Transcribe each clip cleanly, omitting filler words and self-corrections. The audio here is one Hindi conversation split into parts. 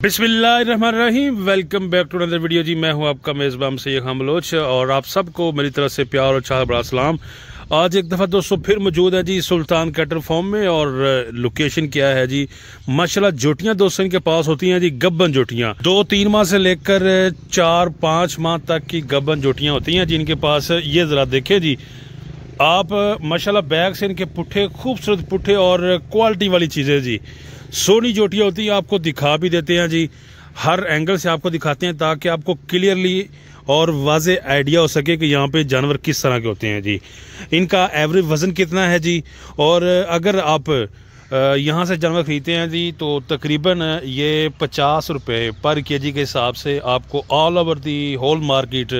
बिस्मिल्लाहिर्रहमानिर्रहीम। Welcome back to another video जी। मैं हूं आपका मेज़बान सैयद खान बलोच और आप सबको मेरी तरफ से प्यार और चाह बड़ा सलाम। आज एक दफ़ा दोस्तों फिर मौजूद है जी सुल्तान कैटल फार्म में और लोकेशन क्या है जी, माशाल्लाह जोटियां दोस्तों इनके पास होती हैं जी, गब्बन जोटियां 2-3 माह से लेकर 4-5 माह तक की गब्बन जोटियां होती हैं जी इनके पास। ये ज़रा देखें जी आप, माशाल्लाह बैग से इनके पुट्ठे, खूबसूरत पुट्ठे और क्वालिटी वाली चीज़ें जी, सोनी जोटियाँ होती हैं। आपको दिखा भी देते हैं जी, हर एंगल से आपको दिखाते हैं ताकि आपको क्लियरली और वाज़े आइडिया हो सके कि यहाँ पे जानवर किस तरह के होते हैं जी। इनका एवरेज वज़न कितना है जी, और अगर आप यहाँ से जानवर खरीदते हैं जी तो तकरीबन ये 50 रुपये पर केजी के हिसाब से आपको all over the whole market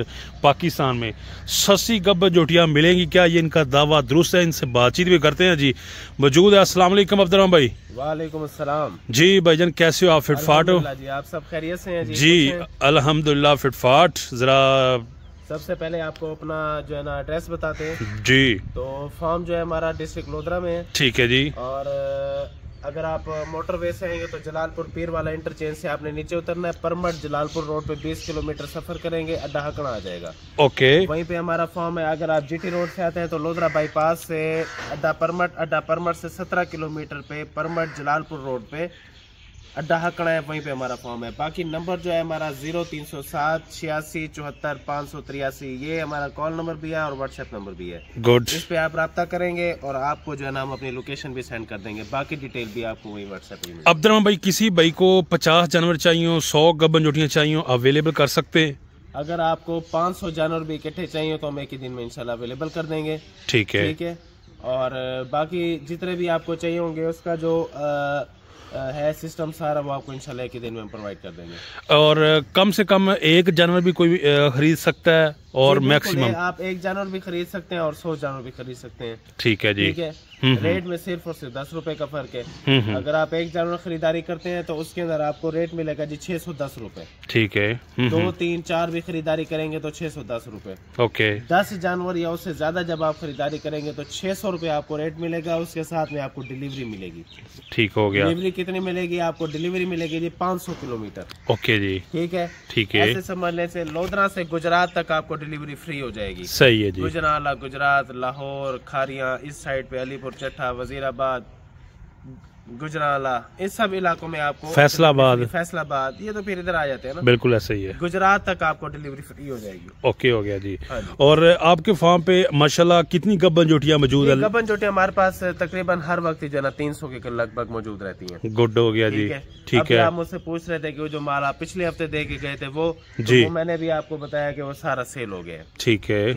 Pakistan में सस्ती गब्बन जोटियाँ मिलेंगी। क्या ये इनका दावा दुरुस्त है? इनसे बातचीत भी करते हैं जी। मौजूद है। अस्सलाम वालेकुम अब्दुर्रहमान भाई। वालेकुम अस्सलाम जी भाईजान, कैसे हो आप? फिटफाट हो जी? आप सब खैरियत से हैं जी? अल्हम्दुलिल्लाह फिटफाट। जरा सबसे पहले आपको अपना जो है ना एड्रेस बताते हैं जी। तो फार्म जो है हमारा डिस्ट्रिक्ट लोधरा में है। ठीक है जी। और अगर आप मोटरवे से आएंगे तो जलालपुर पीर वाला इंटरचेंज से आपने नीचे उतरना है। परमट जलालपुर रोड पे 20 किलोमीटर सफर करेंगे, अड्डा हकड़ा आ जाएगा। ओके, वहीं पे हमारा फार्म है। अगर आप जीटी रोड से आते हैं तो लोधरा बाईपास से अड्डा परमट से 17 किलोमीटर पे परमट जलालपुर रोड पे अड्डा हकड़ा है, वहीं पे हमारा फॉर्म है। बाकी नंबर जो है हमारा 0307 86 74 583, ये हमारा कॉल नंबर भी है और व्हाट्सएप नंबर भी है। गुड। इस पे आप रब्ता करेंगे और आपको जो है ना हम अपनी लोकेशन भी सेंड कर देंगे। बाकी डिटेल भी आपको वही व्हाट्सएप पे मिलेगी। अब्दुर्रहमान भाई, किसी भाई को 50 जानवर चाहिए, 100 गब्बन जोटियाँ चाहिए, अवेलेबल कर सकते हैं? अगर आपको 500 जानवर भी इकट्ठे चाहिए तो हम एक ही दिन में इंशाल्लाह अवेलेबल कर देंगे। ठीक है, ठीक है। और बाकी जितने भी आपको चाहिए होंगे उसका जो है सिस्टम सारा वो आपको इंशाल्लाह एक ही दिन में प्रोवाइड कर देंगे। और कम से कम एक जानवर भी कोई खरीद सकता है और मैक्सिमम आप एक जानवर भी खरीद सकते हैं और 100 जानवर भी खरीद सकते हैं। ठीक है जी। ठीक है। रेट में सिर्फ और सिर्फ 10 रुपए का फर्क है। अगर आप एक जानवर खरीदारी करते हैं तो उसके अंदर आपको रेट मिलेगा जी 610 रुपए। ठीक है। 2, 3, 4 भी खरीदारी करेंगे तो 610 रुपए। ओके। 10 जानवर या उससे ज्यादा जब आप खरीदारी करेंगे तो 600 रुपए आपको रेट मिलेगा। उसके साथ में आपको डिलीवरी मिलेगी। ठीक हो गया। डिलीवरी कितनी मिलेगी आपको? डिलीवरी मिलेगी जी 500 किलोमीटर। ओके जी। ठीक है। ठीक है। ऐसे समझने से लोधरा से गुजरात तक आपको डिलीवरी फ्री हो जाएगी। सही है जी। गुजराला, गुजरात, लाहौर, खारियां, इस साइड पे अलीपुर चट्टा, वजीराबाद, गुजराला, इस सब इलाकों में आपको फैसलाबाद, ये तो फिर इधर आ जाते हैं ना। बिल्कुल ऐसा ही है। गुजरात तक आपको डिलीवरी फ्री हो जाएगी। ओके हो गया जी। हाँ जी। और आपके फार्म पे माशाल्लाह कितनी गब्बन जोटियां मौजूद है? गब्बन जोटियां हमारे पास तकरीबन हर वक्त जो है ना 300 के लगभग मौजूद रहती हैं। गुड हो गया जी। ठीक है। आप मुझसे पूछ रहे थे कि वो जो माल आप पिछले हफ्ते दे के गए थे वो जी, तो वो मैंने भी आपको बताया कि वो सारा सेल हो गया। ठीक है।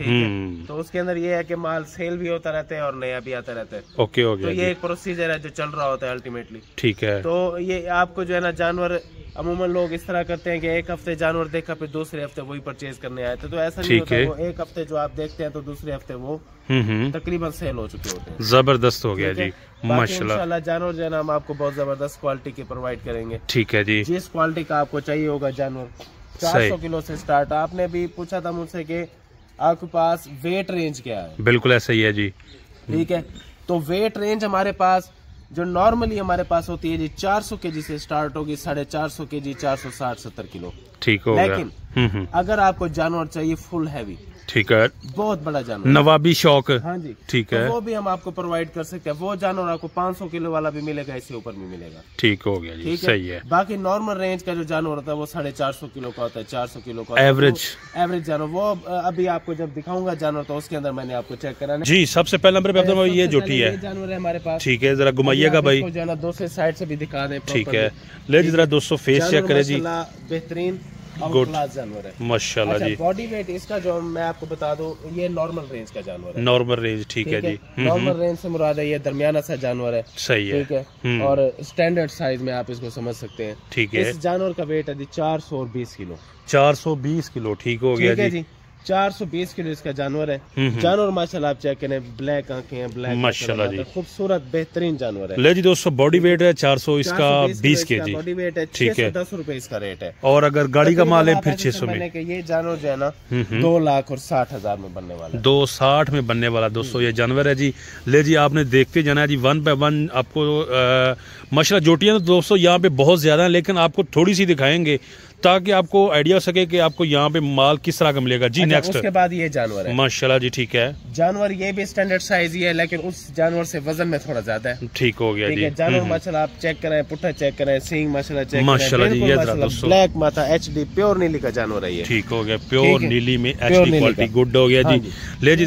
तो उसके अंदर ये है कि माल सेल भी होता रहता है और नया भी आता रहता है। ओके हो गया। तो ये एक प्रोसीजर है जो चल रहा होता है अल्टीमेटली। ठीक है। तो ये आपको जो है ना जानवर अमूमन लोग इस तरह करते हैं कि एक हफ्ते जानवर देखा फिर दूसरे हफ्ते वही परचेज करने आए थे, तो ऐसा नहीं होता। वो एक हफ्ते जो आप देखते हैं तो दूसरे हफ्ते वो तकरीबन सेल हो चुके होते हैं। जबरदस्त हो गया जी माशाल्लाह। जानवर जो है ना हम आपको बहुत जबरदस्त क्वालिटी के प्रोवाइड करेंगे। ठीक है जी। जिस क्वालिटी का आपको चाहिए होगा जानवर 400 किलो से स्टार्ट। आपने भी पूछा था मुझसे कि आपके पास वेट रेंज क्या है? बिल्कुल ऐसा ही है जी। ठीक है। तो वेट रेंज हमारे पास जो नॉर्मली हमारे पास होती है जी 400 केजी से स्टार्ट होगी, 450 केजी, 460-70 किलो। ठीक हो गया। लेकिन अगर आपको जानवर चाहिए फुल हैवी, ठीक है, बहुत बड़ा जानवर, नवाबी शौक, हाँ जी, ठीक है, तो वो भी हम आपको प्रोवाइड कर सकते हैं। वो जानवर आपको 500 किलो वाला भी मिलेगा, इससे ऊपर भी मिलेगा। ठीक हो गया जी। सही है। बाकी नॉर्मल रेंज का जो जानवर होता है वो 450 किलो का होता है, 400 किलो का एवरेज जानवर। वो अभी आपको जब दिखाऊंगा जानवर तो उसके अंदर मैंने आपको चेक कराना जी। सबसे पहले नंबर पे ये जोटी है, जानवर है हमारे पास। ठीक है, जरा घुमाइएगा भाई, जो है ना दूसरे साइड से भी दिखा दें। ठीक है, ले जरा दोस्तों फेस चेक करें जी। बेहतरीन जानवर है माशाल्लाह जी। बॉडी वेट इसका जो मैं आपको बता दूं, ये नॉर्मल रेंज का जानवर है। नॉर्मल रेंज, ठीक है जी। नॉर्मल रेंज से मुराद है ये दरमियाना सा जानवर है। सही है। ठीक है। और स्टैंडर्ड साइज में आप इसको समझ सकते हैं। ठीक है। इस जानवर का वेट है 420 किलो। 420 किलो, ठीक हो गया जी। 420 किलो इसका जानवर है। जानवर माशाल्लाह आप चेक करें, ब्लैक आंखें हैं, ब्लैक माशाल्लाह जी, खूबसूरत बेहतरीन जानवर है। ले जी दोस्तों, बॉडी वेट है 400 इसका 20 kg बॉडी वेट है। ठीक है, 10 रुपए इसका रेट है। और अगर गाड़ी का माल है फिर 600 में। ये जानवर जो है ना 2,60,000 में बनने वाला है, 260 में बनने वाला दोस्तों ये जानवर है जी। ले जी आपने देखते जाना है जी, 1 बाय 1 आपको माशाल्लाह जोटियां तो दोस्तों यहाँ पे बहुत ज्यादा है, लेकिन आपको थोड़ी सी दिखाएंगे ताकि आपको आइडिया हो सके कि आपको यहाँ पे माल किस तरह का मिलेगा जी। नेक्स्ट उसके बाद ये जानवर है माशाल्लाह जी, ठीक है। जानवर ये भी स्टैंडर्ड साइज ही है, लेकिन उस जानवर से वजन में थोड़ा ज्यादा है। ठीक हो गया जी। जानवर माशाल्लाह आप चेक करें, पुट्ठा चेक करें, सींग माशाल्लाह चेक करें, माशाल्लाह जी, ये दोस्तों ब्लैक माथा HD प्योर नीली का जानवर है ये। ठीक हो गया, प्योर नीली में HD क्वालिटी, गुड हो गया जी। ले जी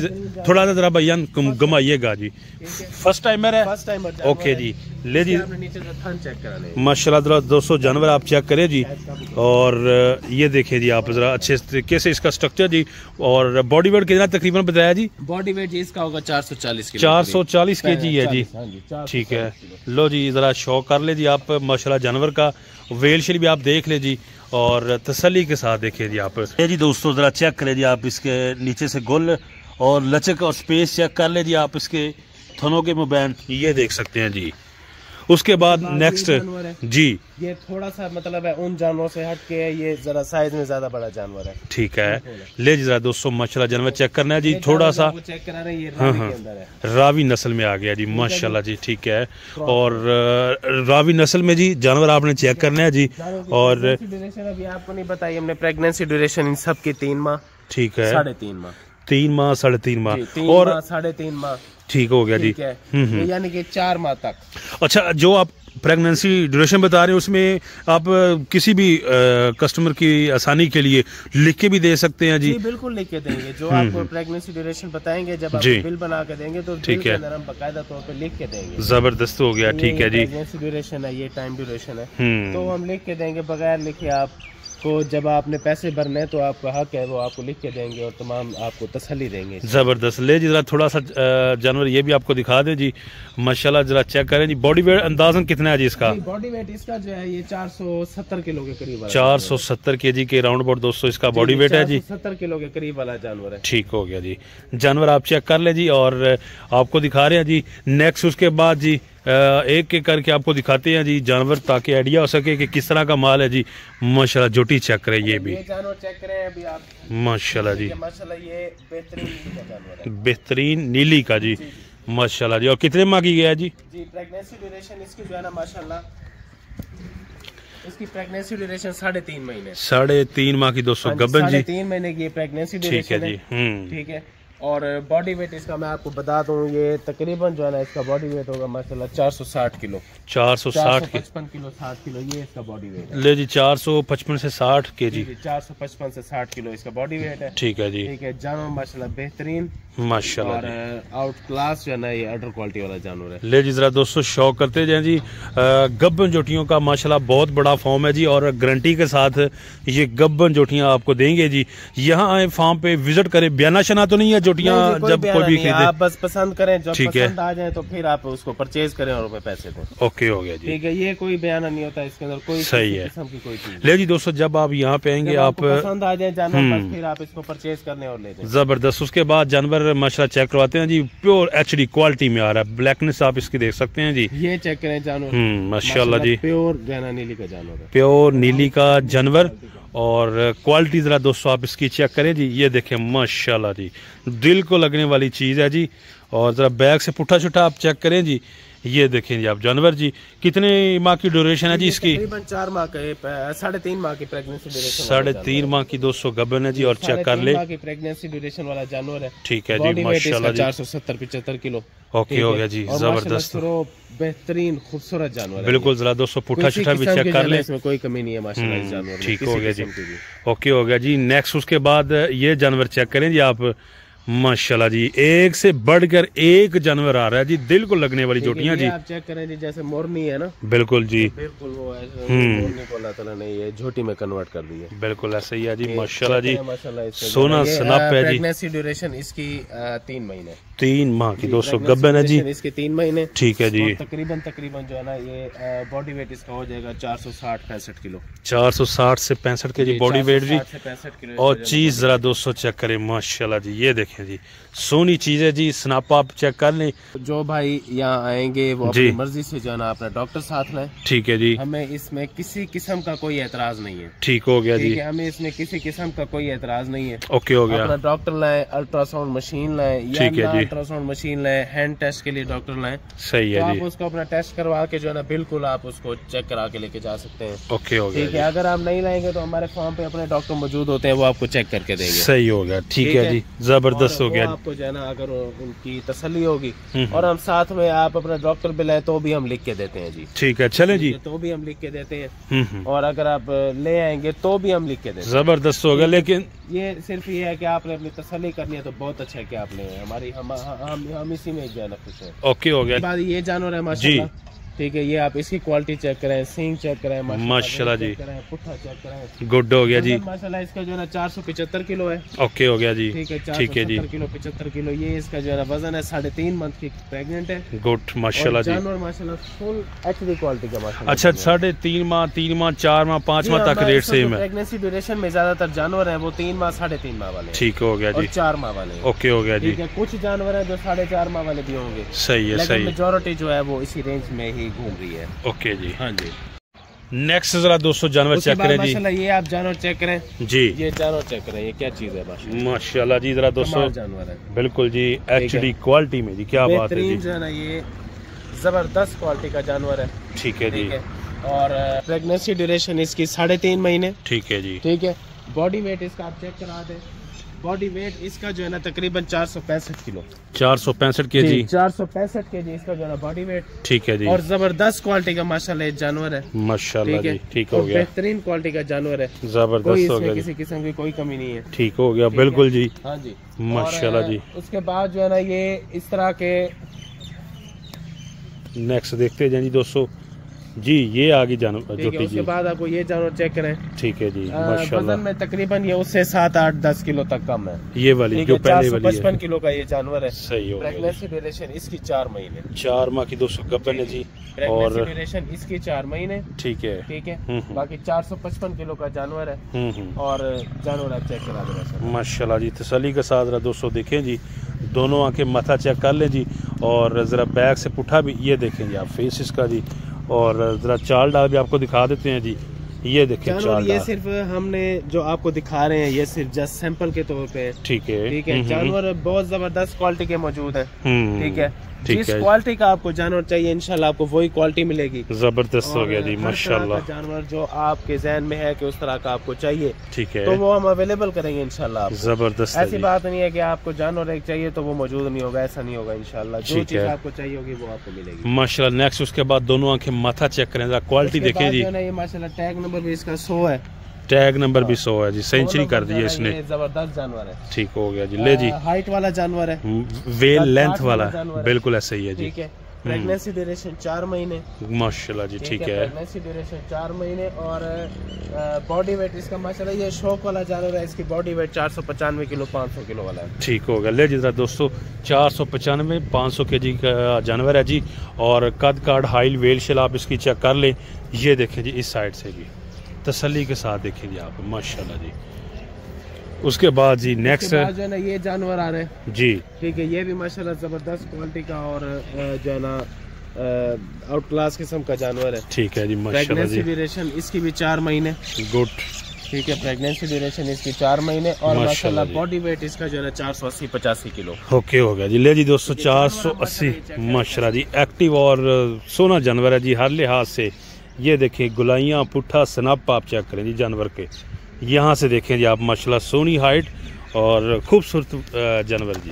थोड़ा सा जरा भैया घुमाइएगा जी, फर्स्ट टाइमर है, फर्स्ट टाइमर। ओके जी। ले जी नीचे से थन चेक कराने माशाल्लाह दोस्तों जानवर आप चेक करें जी, और ये देखें जी आप जरा अच्छे तरीके से इसका स्ट्रक्चर जी। और बॉडी वेट कितना तकरीबन बताया जी? बॉडी वेट इसका होगा 440 kg। 440 kg है जी, ठीक है। लो जी जरा शो कर ले जी आप माशाल्लाह जानवर का, वेल शेल भी आप देख ले जी, और तसल्ली के साथ देखिए जी आप। ये जी दोस्तों जरा चेक करें जी आप इसके नीचे से गुल और लचक और स्पेस चेक कर ले जी आप इसके थनों के मुबैन, ये देख सकते हैं जी। उसके बाद नेक्स्ट जी, ये थोड़ा सा मतलब है उन जानवरों से हट के, ये जरा साइज में ज्यादा बड़ा जानवर है। ठीक है, ले जी जरा दोस्तों माशाल्लाह जानवर चेक करना है जी, थोड़ा सा चेक करा रहे हैं, ये रावी के अंदर है, रावी नस्ल में आ गया जी माशाल्लाह जी, ठीक है। और रावी नस्ल में जी जानवर आपने चेक करना है जी। और ड्यूरेशन अभी आपको नहीं बताई हमने, प्रेगनेंसी ड्यूरेशन इन सब की 3 माह, ठीक है, 3.5 माह, 3 माह 3.5 माह और 3.5 माह, ठीक हो गया जी, यानी कि 4 माह तक। अच्छा, जो आप प्रेगनेंसी ड्यूरेशन बता रहे हैं उसमें आप किसी भी कस्टमर की आसानी के लिए लिख के भी दे सकते हैं जी? बिल्कुल लिख के देंगे, जो आपको प्रेगनेंसी ड्यूरेशन बताएंगे, जब आप बिल बना के देंगे तो ठीक है, हम बाकायदा तौर पे लिख के देंगे। जबरदस्त हो गया, ठीक है जी। प्रेगनेंसी ड्यूरेशन है, ये टाइम ड्यूरेशन है, तो हम लिख के देंगे, बगैर लिखे आपको जब आपने पैसे भरने हैं तो आपका हक है, वो आपको लिख के देंगे और तमाम आपको तसल्ली देंगे। जबरदस्त। ले जी जरा थोड़ा सा जानवर ये भी आपको दिखा दें जी माशाल्लाह, जरा चेक करें जी। बॉडी वेट अंदाजन कितना है जी इसका? बॉडी वेट इसका जो है ये 470 किलो के करीब, 470 kg के राउंड अबाउट दोस्तों इसका बॉडी वेट है जी, 70 किलो के करीब वाला जानवर है। ठीक हो गया जी, जानवर आप चेक कर ले जी, और आपको दिखा रहे हैं जी नेक्स्ट। उसके बाद जी एक एक करके आपको दिखाते हैं जी जानवर, ताकि आइडिया हो सके कि किस तरह का माल है जी। माशाल्लाह जोटी चेक करें, ये भी जानवर चेक करें अभी आप, माशाल्लाह जी, माशाल्लाह ये बेहतरीन नीली का जानवर है, बेहतरीन नीली का जी माशाल्लाह जी। और कितने माह की गया जी? प्रेगनेंसी ड्यूरेशन इसकी जो है ना माशाल्लाह, इसकी प्रेगनेंसी ड्यूरेशन 3.5 महीने, 3.5 माह की दोस्तों गब्बन जी, 3 महीने की प्रेगनेंसी ड्यूरेशन है जी। ठीक है, और बॉडी वेट इसका मैं आपको बता दूं, ये तकरीबन जो है ना इसका बॉडी वेट होगा माशाल्लाह 460 किलो, 455 किलो, 60 किलो ये इसका बॉडी वेट है। ले जी 455 से 60 kg, 455 से 60 किलो इसका बॉडी वेट है, ठीक है जी, ठीक है। जानवर माशाल्लाह बेहतरीन माशाल्लाह, और आउट क्लास जो है ना ये अडर क्वालिटी वाला जानवर है। ले जी जरा दोस्तों शौक करते जाए जी। गब्बन जोटियों का माशाल्लाह बहुत बड़ा फार्म है जी, और गारंटी के साथ ये गब्बन जोटियां आपको देंगे जी। यहाँ आए फार्म पे विजिट करें, बयाना शना तो नहीं है जोटियां, जब कोई भी खरीदे आप बस पसंद करें, जब ठीक है, पसंद आ जाए तो फिर आप उसको परचेज करें और पैसे दें। ओके हो गया जी, ठीक है, ये कोई बयाना नहीं होता इसके अंदर, कोई सही है। किस्म की कोई चीज। ले जी दोस्तों जब आप यहाँ पे आएंगे, आप पसंद आ जाए जानवर, फिर आप इसको परचेज करने और ले जाएं। जबरदस्त। उसके बाद जानवर माशाल्लाह चेक करवाते हैं जी, प्योर HD क्वालिटी में आ रहा है, ब्लैकनेस आप इसकी देख सकते हैं जी, ये चेक करें जानवर, माशाल्लाह जी, प्योर गहना नीली का जानवर है, प्योर नीली का जानवर। और क्वालिटी जरा दोस्तों आप इसकी चेक करें जी, ये देखें माशाल्लाह जी, दिल को लगने वाली चीज है जी। और जरा बैग से पुट्ठा छुट्टा आप चेक करें जी, ये देखें जी आप जानवर जी। कितने माह की ड्यूरेशन है जी इसकी? तकरीबन 4 माह के, 3.5 माह की प्रेगनेंसी ड्यूरेशन, 3.5 माह की दोस्तों गबन है जी। और चेक कर ले, प्रेगनेंसी ड्यूरेशन वाला जानवर है, ठीक है जी माशाल्लाह जी, 470-75 किलो, ओके हो गया जी, जबरदस्त बेहतरीन खूबसूरत जानवर है। बिल्कुल जरा दोस्तों पुट्ठा छुट्टा भी चेक कर ले, इसमें कोई कमी नहीं है माशाल्लाह इस जानवर में, ठीक हो गया जी, ओके हो गया जी। नेक्स्ट उसके बाद ये जानवर चेक करें जी आप, माशाल्लाह जी, एक से बढ़कर एक जानवर आ रहा है जी, दिल को लगने वाली जोटियां जी। आप चेक करें जी, जैसे मोरनी है ना, बिल्कुल जी, बिल्कुल वो मोरनी को अल्लाह ताला ने ये झोटी में कन्वर्ट कर दी है, बिल्कुल ऐसा ही है जी माशाल्लाह जी, माशाल्लाह। सोना सनाप है जी। प्रेगनेंसी ड्यूरेशन इसकी 3 महीने, 3 माह की दोस्तों गब्बन है जी, इसके 3 महीने। ठीक है जी। तकरीबन जो है ना ये बॉडी वेट इसका हो जाएगा 460-65 किलो। 460 से 65 के जी बॉडी वेट भी। 65 किलो। और चीज जरा दोस्तों चेक करें माशाल्लाह जी, ये देखें जी सोनी चीज है जी। स्नैप आप चेक कर लें। जो भाई यहाँ आएंगे वो अपनी मर्जी से जो है ना अपना डॉक्टर साथ लाएं। ठीक है जी। हमें इसमें किसी किस्म का कोई एतराज नहीं है। ठीक हो गया जी। हमें इसमें किसी किस्म का कोई एतराज नहीं है। ओके हो गया। अपना डॉक्टर लाएं, अल्ट्रासाउंड मशीन लाएं या अल्ट्रासाउंड मशीन लाएं, हैंड टेस्ट के लिए डॉक्टर लाएं। सही है जी। आप उसको अपना टेस्ट करवा के जो है ना बिल्कुल आप उसको चेक करा के लेके जा सकते हैं। ओके हो गया। ठीक है। अगर आप नहीं लाएंगे तो हमारे फार्म पे अपने डॉक्टर मौजूद होते हैं, वो आपको चेक करके देंगे। सही हो गया। ठीक है जी, जबरदस्त हो गया। आपको जो है ना अगर उनकी तसल्ली होगी और हम साथ में आप अपना डॉक्टर भी लाए तो भी हम लिख के देते हैं जी। ठीक है, चले जी। तो भी हम लिख के देते हैं और अगर आप ले आएंगे तो भी हम लिख के देते हैं। जबरदस्त होगा। लेकिन ये सिर्फ ये है कि आपने अपनी तसल्ली करनी है तो बहुत अच्छा है कि आपने हमारी हम इसी में जो है ना खुश है। ओके हो गया। ये जानवर है माशाल्लाह। ठीक है, ये आप इसकी क्वालिटी चेक करें, सींग चेक करें माशाल्लाह जी, पुट्ठा चेक करें। गुड हो गया जी। माशाल्लाह इसका जो है ना 475 किलो है। ओके हो गया जी। ठीक है, 470 किलो 75 किलो ये इसका जो है ना वजन है। 3.5 मंथ की प्रेग्नेंट है। गुड माशाल्लाह जी। जानवर माशाल्लाह फुल एचडी क्वालिटी का माशाल्लाह। अच्छा, 3.5 माह 3 माह 4 माह 5 माह तक रेट सेम है। प्रेगनेंसी ड्यूरेशन में ज्यादातर जानवर है वो 3 माह 3.5 माह वाले। ठीक हो गया जी। 4 माह वाले। ओके हो गया जी। कुछ जानवर है जो 4.5 माह वाले भी होंगे। सही है, सही। मेजोरिटी जो है वो इसी रेंज में घूम रही है। ओके जी। हाँ जी। नेक्स्ट जरा दोस्तों जानवर चेक करें जी। माशाल्लाह ये आप जानवर चेक करें जी। ये जानवर चेक करें, ये क्या चीज है माशाल्लाह जी। जरा दोस्तों जानवर है बिल्कुल जी एचडी क्वालिटी में जी, क्या बात है जी। जो है ना ये जबरदस्त क्वालिटी का जानवर है। ठीक है जी। और प्रेगनेंसी ड्यूरेशन इसकी 3.5 महीने। ठीक है जी। ठीक है। बॉडी वेट इसका आप चेक करा दें। बॉडी वेट इसका जो है ना तकरीबन 465 किलो। 465 केजी। 465 केजी इसका जो है ना बॉडी वेट। ठीक है जी। और जबरदस्त क्वालिटी का माशाल्लाह जानवर है। माशाल्लाह जी। ठीक हो गया। बेहतरीन क्वालिटी का जानवर है। जबरदस्त हो गया। किसी किस्म की कोई कमी नहीं है। ठीक हो गया बिल्कुल जी। हाँ जी माशाल्लाह जी। उसके बाद जो है ना ये इस तरह के नेक्स्ट देखते हैं जी दोस्तों जी। ये आगे जानवर जो उसके बाद आपको ये जानवर चेक करें। ठीक है जी माशाल्लाह। वजन में तकरीबन ये उससे 7-8-10 किलो तक कम है। ये वाली जो पहले वाली 455 किलो का ये जानवर है। सही हो गया। प्रेगनेंसी ड्यूरेशन इसकी 4 महीने। 4 माह की दोस्तों गब्बन है जी। और ड्यूरेशन इसकी 4 महीने। ठीक है। ठीक है। बाकी 455 किलो का जानवर है। और जानवर आप चेक करा देना माशाल्लाह जी। तसल्ली के साथ दोस्तों देखें जी, दोनों आंखें माथा चेक कर लें जी। और जरा बैक से पुठा भी ये देखें जी आप, फेस इसका जी। और जरा चाल डाल भी आपको दिखा देते हैं जी। ये देखें चाल। ये सिर्फ हमने जो आपको दिखा रहे हैं ये सिर्फ जस्ट सैंपल के तौर पे। ठीक है। ठीक है। जानवर बहुत जबरदस्त क्वालिटी के मौजूद है। ठीक है। जिस क्वालिटी का आपको जानवर चाहिए इंशाल्लाह आपको वही क्वालिटी मिलेगी। जबरदस्त हो गया जी माशाल्लाह। जानवर जो आपके ज़हन में है कि उस तरह का आपको चाहिए, ठीक है, तो वो हम अवेलेबल करेंगे इंशाल्लाह। जबरदस्त। ऐसी बात नहीं है कि आपको जानवर एक चाहिए तो वो मौजूद नहीं होगा, ऐसा नहीं होगा इंशाल्लाह। जो चीज आपको चाहिए होगी वो आपको मिलेगी माशाल्लाह। नेक्स्ट उसके बाद दोनों आंखें माथा चेक करें, क्वालिटी देखें जी। ये माशाल्लाह टैग नंबर भी इसका 100 है। टैग नंबर भी 100 है जी। सेंचुरी कर दी है इसने। जबरदस्त जानवर है। ठीक हो गया जी। ले जी। हाइट वाला जानवर है, वेल लेंथ वाला बिल्कुल ऐसा ही है जी। ठीक है। प्रेगनेंसी ड्यूरेशन 4 महीने माशाल्लाह जी। ठीक है। प्रेगनेंसी ड्यूरेशन 4 महीने और बॉडी वेट इसका माशाल्लाह ये शौक वाला जानवर है। इसकी बॉडी वेट 495 किलो 500 किलो वाला है। ठीक हो गया। ले जी जरा दोस्तों 495 500 केजी का जानवर है जी। और कद काट हाइल वेल शेल आप इसकी चेक कर लें। ये देखें जी इस साइड से भी तसल्ली के साथ देखेंगे आप माशाल्लाह जी। उसके बाद जी नेक्स्ट जो है ना ये जानवर आ रहे हैं जी। ठीक है। ये भी माशाल्लाह जबरदस्त क्वालिटी का और जो है ना आउट क्लास किस्म का जानवर है। ठीक है जी माशाल्लाह जी। प्रेगनेंसी ड्यूरेशन इसकी भी 4 महीने। गुड। ठीक है। प्रेगनेंसी ड्यूरेशन इसकी 4 महीने और माशाल्लाह बॉडी वेट इसका जो है ना 480-85 किलो। ओके हो गया जी। ले जी दोस्तों 480 माशाल्लाह जी। एक्टिव और सोना जानवर है जी हर लिहाज से। ये देखिए गुलाइयाँ पुट्ठा स्नैप आप चेक करें जी जानवर के। यहाँ से देखें जी आप माशाल्लाह सोनी हाइट और खूबसूरत जानवर जी।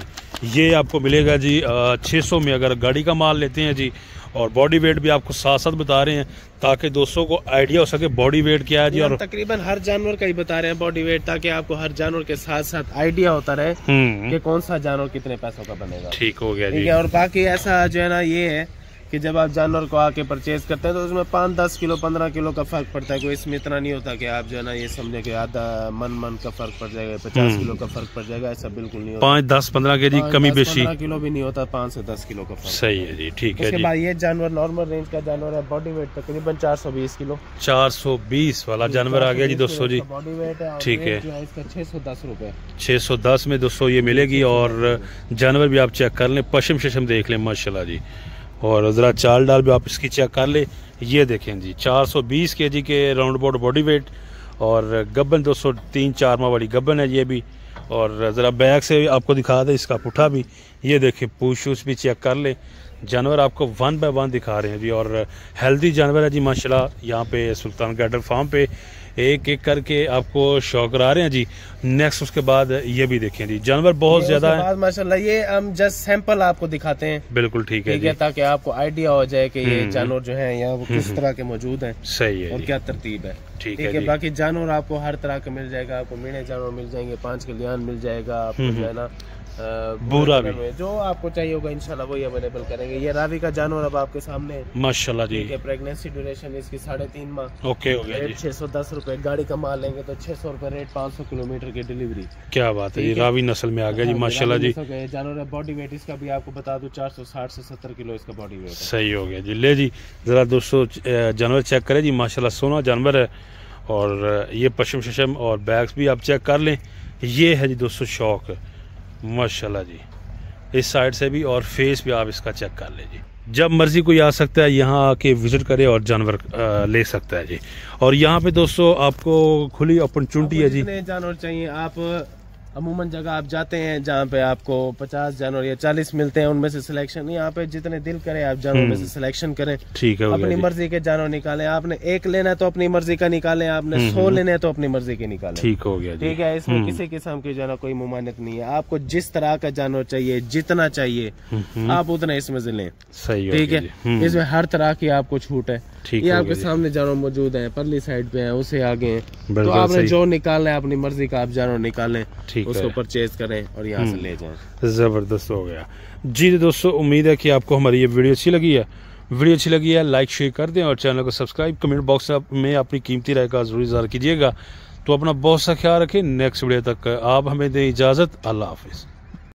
ये आपको मिलेगा जी 600 में अगर गाड़ी का माल लेते हैं जी। और बॉडी वेट भी आपको साथ साथ बता रहे हैं ताकि दोस्तों को आइडिया हो सके बॉडी वेट क्या है जी। और तकरीबन हर जानवर का ही बता रहे हैं बॉडी वेट ताकि आपको हर जानवर के साथ साथ आइडिया होता रहे कि कौन सा जानवर कितने पैसों का बनेगा। ठीक हो गया जी। और बाकी ऐसा जो है ना ये है कि जब आप जानवर को आके परचेज करते हैं तो उसमें 5-10 किलो 15 किलो का फर्क पड़ता है। कोई इसमें इतना नहीं होता कि आप जो है ना ये समझे कि आधा मन का फर्क पड़ जाएगा, 50 किलो का फर्क पड़ जाएगा, ऐसा बिल्कुल नहीं होता। 5-10-15 केजी कमी बेशी 15 किलो भी नहीं होता, 5 से 10 किलो का फर्क। सही है जी, ठीक है उसके जी। बाद ये जानवर नॉर्मल रेंज का जानवर है, बॉडी वेट तकरीबन 420 किलो। 420 वाला जानवर आ गया जी दोस्तों जी, बॉडी वेट है। ठीक है। इसका 610 रुपए, 610 में दोस्तों ये मिलेगी। और जानवर भी आप चेक कर लें, पशम शशम देख लें माशाल्लाह जी, और ज़रा चाल डाल भी आप इसकी चेक कर ले। ये देखें जी 420 केजी के राउंड अबाउट बॉडी वेट, और गब्बन दोस्तों 3-4 माह वाली गब्बन है ये भी। और ज़रा बैक से आपको दिखा दे इसका पुठा भी, ये देखें पूछ उस भी चेक कर ले। जानवर आपको 1 बाय 1 दिखा रहे हैं जी, और हेल्दी जानवर है जी माशाल्लाह। यहाँ पे सुल्तान कैटल फार्म पे एक एक करके आपको शौक करा रहे हैं जी। नेक्स्ट उसके बाद ये भी देखें जी, जानवर बहुत ज्यादा है माशाल्लाह। ये हम जस्ट सैंपल आपको दिखाते हैं, बिल्कुल ठीक है जी, ताकि आपको आइडिया हो जाए कि ये जानवर जो है यहाँ वो किस तरह के मौजूद हैं। सही है और क्या तरतीब है, ठीक है। बाकी जानवर आपको हर तरह के मिल जाएगा, आपको मीणे जानवर मिल जाएंगे, 5 कल्याण मिल जाएगा आपको जो है ना, बूरा भी जो आपको चाहिए होगा इंशाल्लाह वही अवेलेबल करेंगे। ये रावी का जानवर अब आपके सामने है माशाल्लाह जी। प्रेगनेंसी ड्यूरेशन इसकी 3.5 माह। ओके हो गया जी। 610 रुपए गाड़ी का माल लेंगे तो 600 रुपए रेट, 500 किलोमीटर की डिलीवरी। क्या बात है, ये रावी नस्ल में आ गया जी माशाल्लाह जी। जानवर है, बॉडी वेट इसका भी आपको बता दूं 460 से 70 किलो इसका बॉडी वेट है। सही हो गया जी। ले जी जरा दोस्तों जानवर चेक करें जी, माशाल्लाह सोना जानवर है। और ये पशम शशम और बैग्स भी आप चेक कर लें। ये है जी दोस्तों शौक माशाल्लाह जी, इस साइड से भी, और फेस भी आप इसका चेक कर ले जी। जब मर्जी कोई आ सकता है यहाँ आके विजिट करे और जानवर ले सकता है जी। और यहाँ पे दोस्तों आपको खुली अपॉर्चुनिटी है जी। जानवर चाहिए आप अमूमन जगह आप जाते हैं जहाँ पे आपको 50 जानवर या 40 मिलते हैं, उनमें से सिलेक्शन, यहाँ पे जितने दिल करे आप जानवर में से सिलेक्शन करें। ठीक है, अपनी मर्जी के जानवर निकालें। आपने एक लेना है तो अपनी मर्जी का निकालें, आपने 100 लेने हैं तो अपनी मर्जी के निकालें। ठीक हो गया, ठीक है। इसमें किसी किस्म की जो है कोई मुमानियत नहीं है। आपको जिस तरह का जानवर चाहिए, जितना चाहिए आप उतना इसमें से लें। सही, ठीक है। इसमें हर तरह की आपको छूट है। ये आपके सामने जानवर मौजूद है, परली साइड पे है, उसे आगे है, तो आपने जो निकालना है अपनी मर्जी का आप जानवर निकालें, उसको परचेज करें और यहाँ से ले जाएं। जबरदस्त हो गया जी। दोस्तों उम्मीद है कि आपको हमारी ये वीडियो अच्छी लगी है। वीडियो अच्छी लगी है लाइक शेयर कर दें और चैनल को सब्सक्राइब, कमेंट बॉक्स में अपनी कीमती राय का जरूर इज़हार कीजिएगा। तो अपना बहुत सा ख्याल रखें। नेक्स्ट वीडियो तक आप हमें दें इजाज़त। अल्लाह हाफिज़।